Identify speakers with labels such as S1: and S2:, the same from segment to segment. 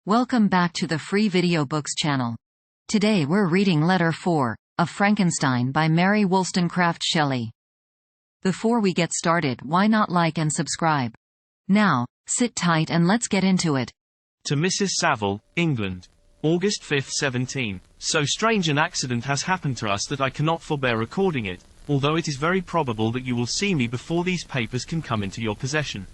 S1: Welcome back to the Free Video Books channel. Today we're reading Letter 4, of Frankenstein by Mary Shelley. Before we get started, why not like and subscribe? Now, sit tight and let's get into it.
S2: To Mrs. Saville, England. August 5, 17. So strange an accident has happened to us that I cannot forbear recording it, although it is very probable that you will see me before these papers can come into your possession.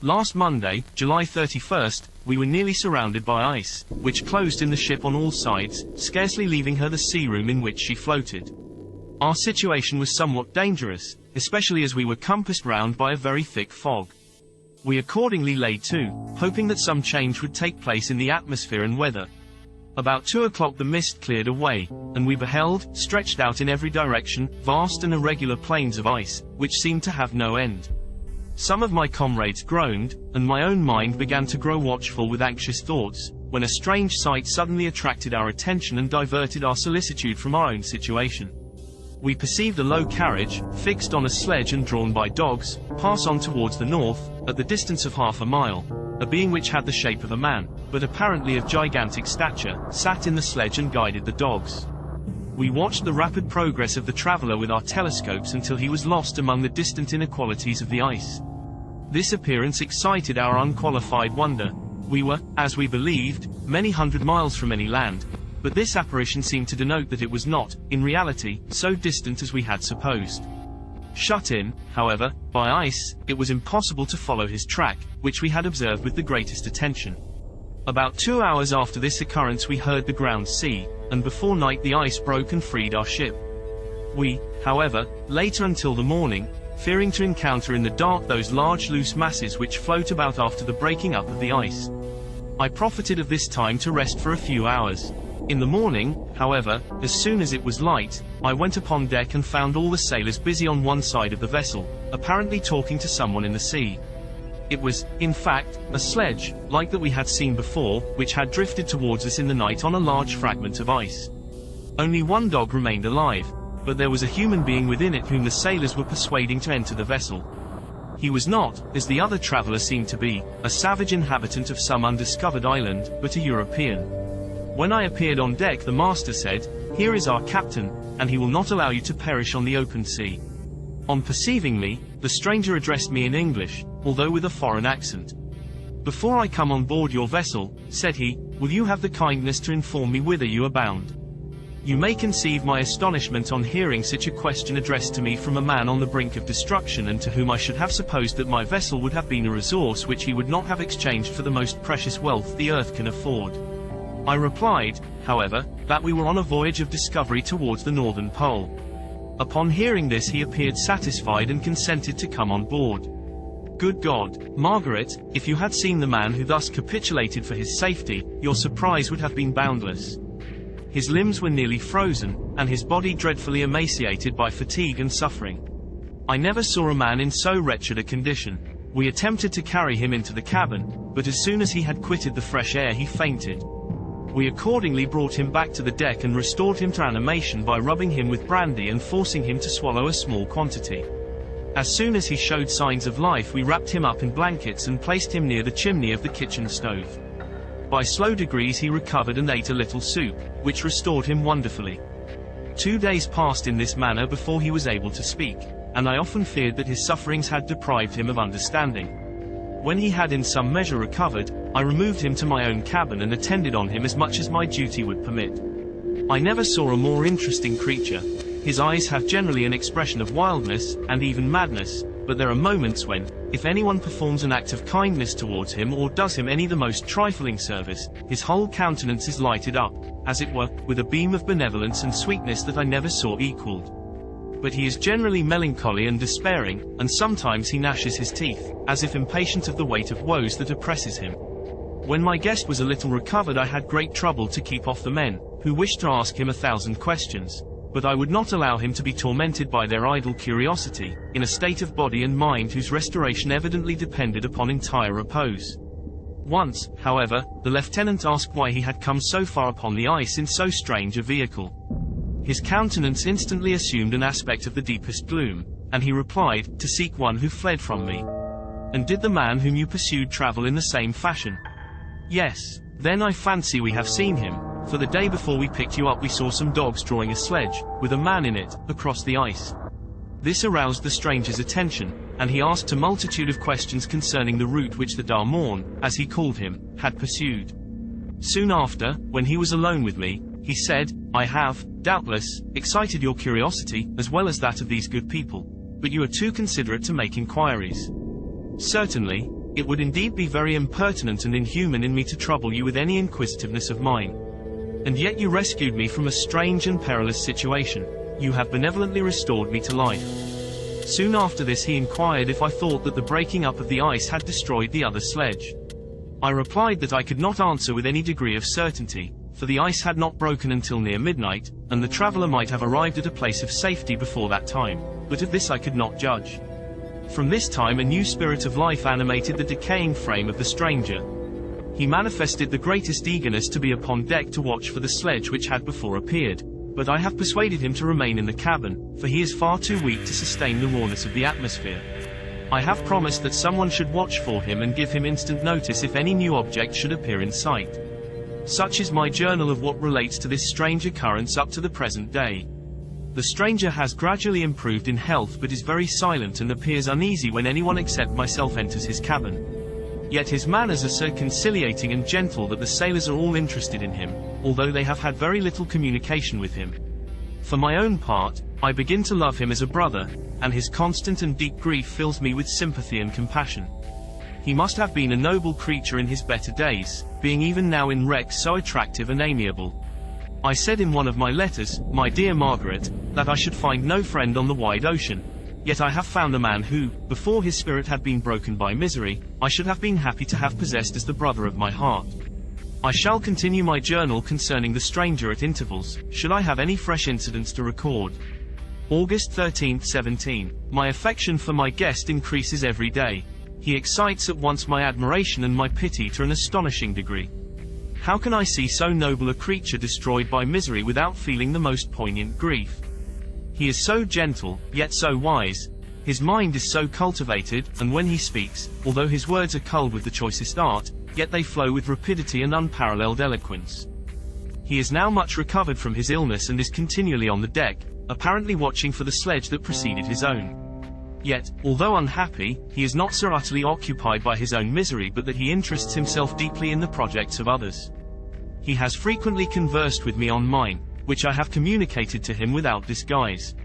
S2: Last Monday, July 31st, we were nearly surrounded by ice, which closed in the ship on all sides, scarcely leaving her the sea room in which she floated. Our situation was somewhat dangerous, especially as we were compassed round by a very thick fog. We accordingly lay to, hoping that some change would take place in the atmosphere and weather. About 2 o'clock the mist cleared away, and we beheld, stretched out in every direction, vast and irregular plains of ice, which seemed to have no end. Some of my comrades groaned, and my own mind began to grow watchful with anxious thoughts, when a strange sight suddenly attracted our attention and diverted our solicitude from our own situation. We perceived a low carriage, fixed on a sledge and drawn by dogs, pass on towards the north, at the distance of half a mile. A being which had the shape of a man, but apparently of gigantic stature, sat in the sledge and guided the dogs. We watched the rapid progress of the traveler with our telescopes until he was lost among the distant inequalities of the ice. This appearance excited our unqualified wonder. We were, as we believed, many hundred miles from any land, but this apparition seemed to denote that it was not, in reality, so distant as we had supposed. Shut in, however, by ice, it was impossible to follow his track, which we had observed with the greatest attention. About 2 hours after this occurrence we heard the ground sea, and before night the ice broke and freed our ship. We, however, later until the morning, fearing to encounter in the dark those large loose masses which float about after the breaking up of the ice. I profited of this time to rest for a few hours. In the morning, however, as soon as it was light, I went upon deck and found all the sailors busy on one side of the vessel, apparently talking to someone in the sea. It was, in fact, a sledge, like that we had seen before, which had drifted towards us in the night on a large fragment of ice. Only one dog remained alive, but there was a human being within it whom the sailors were persuading to enter the vessel. He was not, as the other traveler seemed to be, a savage inhabitant of some undiscovered island, but a European. When I appeared on deck the master said, "Here is our captain, and he will not allow you to perish on the open sea." On perceiving me, the stranger addressed me in English, although with a foreign accent. "Before I come on board your vessel," said he, "will you have the kindness to inform me whither you are bound?" You may conceive my astonishment on hearing such a question addressed to me from a man on the brink of destruction and to whom I should have supposed that my vessel would have been a resource which he would not have exchanged for the most precious wealth the earth can afford. I replied, however, that we were on a voyage of discovery towards the northern pole. Upon hearing this he appeared satisfied and consented to come on board. Good God, Margaret, if you had seen the man who thus capitulated for his safety, your surprise would have been boundless. His limbs were nearly frozen, and his body dreadfully emaciated by fatigue and suffering. I never saw a man in so wretched a condition. We attempted to carry him into the cabin, but as soon as he had quitted the fresh air he fainted. We accordingly brought him back to the deck and restored him to animation by rubbing him with brandy and forcing him to swallow a small quantity. As soon as he showed signs of life we wrapped him up in blankets and placed him near the chimney of the kitchen stove. By slow degrees he recovered and ate a little soup, which restored him wonderfully. 2 days passed in this manner before he was able to speak, and I often feared that his sufferings had deprived him of understanding. When he had in some measure recovered, I removed him to my own cabin and attended on him as much as my duty would permit. I never saw a more interesting creature. His eyes have generally an expression of wildness, and even madness, but there are moments when, if anyone performs an act of kindness towards him or does him any the most trifling service, his whole countenance is lighted up, as it were, with a beam of benevolence and sweetness that I never saw equalled. But he is generally melancholy and despairing, and sometimes he gnashes his teeth, as if impatient of the weight of woes that oppresses him. When my guest was a little recovered I had great trouble to keep off the men, who wished to ask him 1,000 questions, but I would not allow him to be tormented by their idle curiosity, in a state of body and mind whose restoration evidently depended upon entire repose. Once, however, the lieutenant asked why he had come so far upon the ice in so strange a vehicle. His countenance instantly assumed an aspect of the deepest gloom, and he replied, "To seek one who fled from me." "And did the man whom you pursued travel in the same fashion?" "Yes, Then I fancy we have seen him, for the day before we picked you up we saw some dogs drawing a sledge, with a man in it, across the ice. This aroused the stranger's attention, and he asked a multitude of questions concerning the route which the Darmorn, as he called him, had pursued. Soon after, when he was alone with me, he said, "I have, doubtless, excited your curiosity, as well as that of these good people, but you are too considerate to make inquiries. Certainly, it would indeed be very impertinent and inhuman in me to trouble you with any inquisitiveness of mine. And yet you rescued me from a strange and perilous situation. You have benevolently restored me to life." Soon after this he inquired if I thought that the breaking up of the ice had destroyed the other sledge. I replied that I could not answer with any degree of certainty, for the ice had not broken until near midnight, and the traveler might have arrived at a place of safety before that time, but of this I could not judge. From this time a new spirit of life animated the decaying frame of the stranger. He manifested the greatest eagerness to be upon deck to watch for the sledge which had before appeared, but I have persuaded him to remain in the cabin, for he is far too weak to sustain the rawness of the atmosphere. I have promised that someone should watch for him and give him instant notice if any new object should appear in sight. Such is my journal of what relates to this strange occurrence up to the present day. The stranger has gradually improved in health but is very silent and appears uneasy when anyone except myself enters his cabin. Yet his manners are so conciliating and gentle that the sailors are all interested in him, although they have had very little communication with him. For my own part, I begin to love him as a brother, and his constant and deep grief fills me with sympathy and compassion. He must have been a noble creature in his better days, being even now in wreck so attractive and amiable. I said in one of my letters, "My dear Margaret," that I should find no friend on the wide ocean. Yet I have found a man who, before his spirit had been broken by misery, I should have been happy to have possessed as the brother of my heart. I shall continue my journal concerning the stranger at intervals, should I have any fresh incidents to record. August 13, 17. My affection for my guest increases every day. He excites at once my admiration and my pity to an astonishing degree. How can I see so noble a creature destroyed by misery without feeling the most poignant grief? He is so gentle, yet so wise. His mind is so cultivated, and when he speaks, although his words are culled with the choicest art, yet they flow with rapidity and unparalleled eloquence. He is now much recovered from his illness and is continually on the deck, apparently watching for the sledge that preceded his own. Yet, although unhappy, he is not so utterly occupied by his own misery but that he interests himself deeply in the projects of others. He has frequently conversed with me on mine, which I have communicated to him without disguise.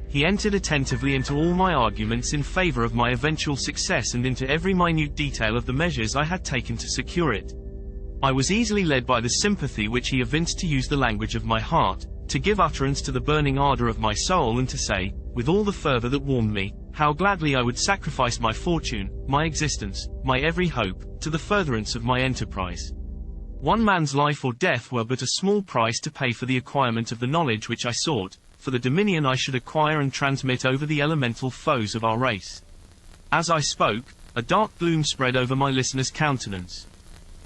S2: He entered attentively into all my arguments in favor of my eventual success and into every minute detail of the measures I had taken to secure it. I was easily led by the sympathy which he evinced to use the language of my heart, to give utterance to the burning ardor of my soul and to say, with all the fervor that warmed me, how gladly I would sacrifice my fortune, my existence, my every hope, to the furtherance of my enterprise. One man's life or death were but a small price to pay for the acquirement of the knowledge which I sought, for the dominion I should acquire and transmit over the elemental foes of our race. As I spoke, a dark gloom spread over my listener's countenance.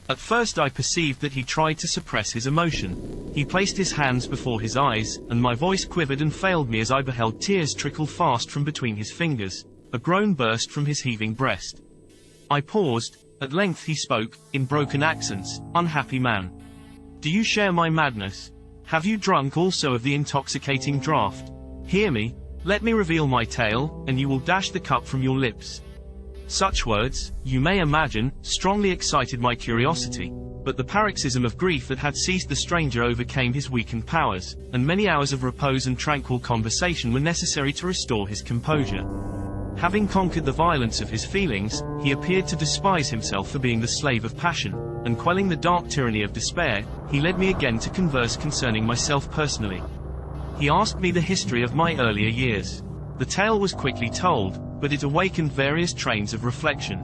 S2: At first I perceived that he tried to suppress his emotion. He placed his hands before his eyes, and my voice quivered and failed me as I beheld tears trickle fast from between his fingers. A groan burst from his heaving breast. I paused. At length he spoke, in broken accents, "Unhappy man. Do you share my madness? Have you drunk also of the intoxicating draught? Hear me, let me reveal my tale, and you will dash the cup from your lips." Such words, you may imagine, strongly excited my curiosity, but the paroxysm of grief that had seized the stranger overcame his weakened powers, and many hours of repose and tranquil conversation were necessary to restore his composure. Having conquered the violence of his feelings, he appeared to despise himself for being the slave of passion, and quelling the dark tyranny of despair, he led me again to converse concerning myself personally. He asked me the history of my earlier years. The tale was quickly told, but it awakened various trains of reflection.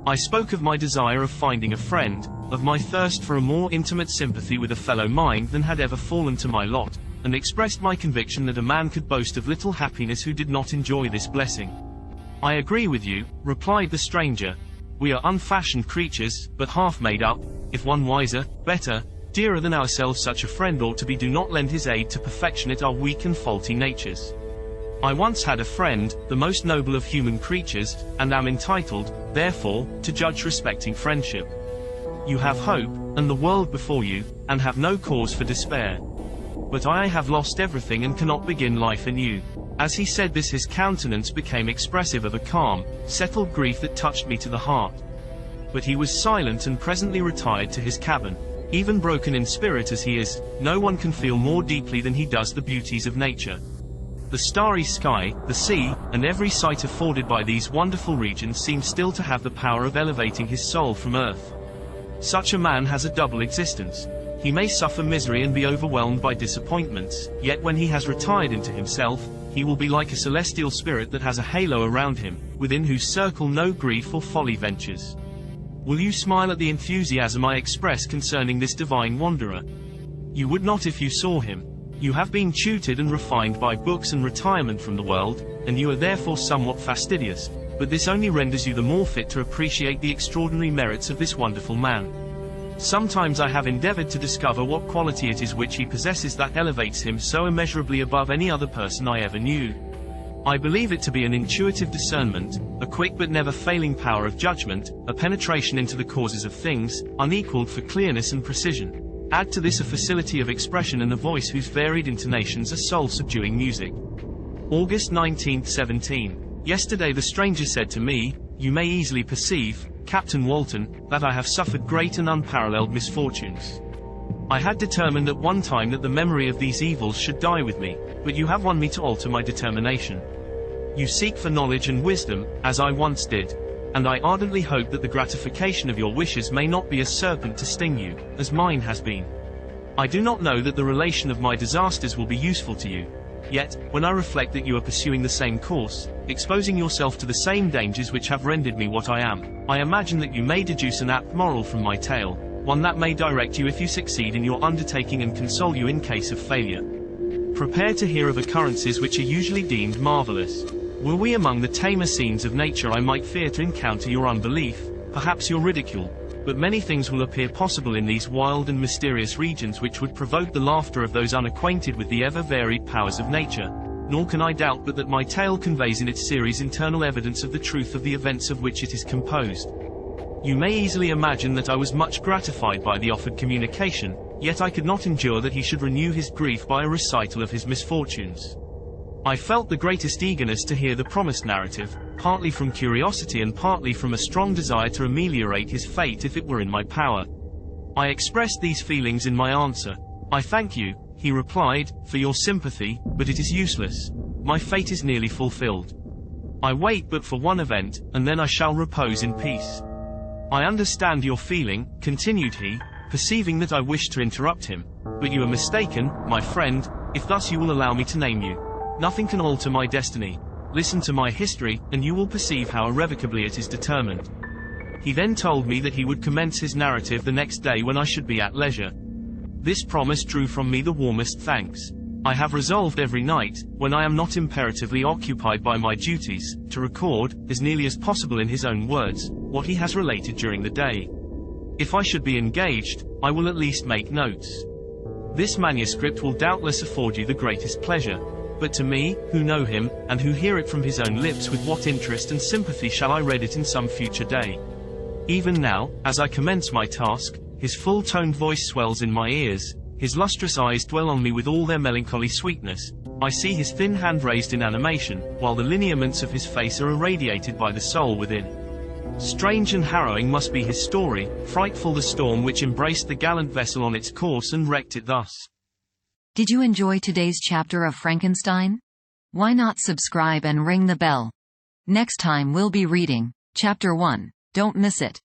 S2: I spoke of my desire of finding a friend, of my thirst for a more intimate sympathy with a fellow mind than had ever fallen to my lot, and expressed my conviction that a man could boast of little happiness who did not enjoy this blessing. "I agree with you," replied the stranger. "We are unfashioned creatures, but half made up. If one wiser, better, dearer than ourselves such a friend ought to be, do not lend his aid to perfectionate our weak and faulty natures. I once had a friend, the most noble of human creatures, and am entitled, therefore, to judge respecting friendship. You have hope, and the world before you, and have no cause for despair. But I have lost everything and cannot begin life anew. As he said this, his countenance became expressive of a calm, settled grief that touched me to the heart. But he was silent and presently retired to his cabin. Even broken in spirit as he is, no one can feel more deeply than he does the beauties of nature. The starry sky, the sea, and every sight afforded by these wonderful regions seem still to have the power of elevating his soul from earth. Such a man has a double existence. He may suffer misery and be overwhelmed by disappointments, yet when he has retired into himself, he will be like a celestial spirit that has a halo around him, within whose circle no grief or folly ventures. Will you smile at the enthusiasm I express concerning this divine wanderer? You would not if you saw him. You have been tutored and refined by books and retirement from the world, and you are therefore somewhat fastidious, but this only renders you the more fit to appreciate the extraordinary merits of this wonderful man. Sometimes I have endeavored to discover what quality it is which he possesses that elevates him so immeasurably above any other person I ever knew. I believe it to be an intuitive discernment, a quick but never failing power of judgment, a penetration into the causes of things, unequaled for clearness and precision. Add to this a facility of expression and a voice whose varied intonations are soul-subduing music. August 19, 17. Yesterday the stranger said to me, "You may easily perceive, Captain Walton, that I have suffered great and unparalleled misfortunes. I had determined at one time that the memory of these evils should die with me, but you have won me to alter my determination. You seek for knowledge and wisdom, as I once did, and I ardently hope that the gratification of your wishes may not be a serpent to sting you, as mine has been. I do not know that the relation of my disasters will be useful to you. Yet, when I reflect that you are pursuing the same course, exposing yourself to the same dangers which have rendered me what I am, I imagine that you may deduce an apt moral from my tale, one that may direct you if you succeed in your undertaking and console you in case of failure. Prepare to hear of occurrences which are usually deemed marvelous. Were we among the tamer scenes of nature, I might fear to encounter your unbelief, perhaps your ridicule, but many things will appear possible in these wild and mysterious regions which would provoke the laughter of those unacquainted with the ever-varied powers of nature, nor can I doubt but that my tale conveys in its series internal evidence of the truth of the events of which it is composed. You may easily imagine that I was much gratified by the offered communication, yet I could not endure that he should renew his grief by a recital of his misfortunes. I felt the greatest eagerness to hear the promised narrative, partly from curiosity and partly from a strong desire to ameliorate his fate if it were in my power. I expressed these feelings in my answer. "I thank you," he replied, "for your sympathy, but it is useless. My fate is nearly fulfilled. I wait but for one event, and then I shall repose in peace." "I understand your feeling," continued he, perceiving that I wished to interrupt him, "but you are mistaken, my friend, if thus you will allow me to name you. Nothing can alter my destiny. Listen to my history, and you will perceive how irrevocably it is determined." He then told me that he would commence his narrative the next day when I should be at leisure. This promise drew from me the warmest thanks. I have resolved every night, when I am not imperatively occupied by my duties, to record, as nearly as possible in his own words, what he has related during the day. If I should be engaged, I will at least make notes. This manuscript will doubtless afford you the greatest pleasure. But to me, who know him, and who hear it from his own lips, with what interest and sympathy shall I read it in some future day? Even now, as I commence my task, his full-toned voice swells in my ears, his lustrous eyes dwell on me with all their melancholy sweetness, I see his thin hand raised in animation, while the lineaments of his face are irradiated by the soul within. Strange and harrowing must be his story, frightful the storm which embraced the gallant vessel on its course and wrecked it thus.
S1: Did you enjoy today's chapter of Frankenstein? Why not subscribe and ring the bell? Next time we'll be reading Chapter 1. Don't miss it.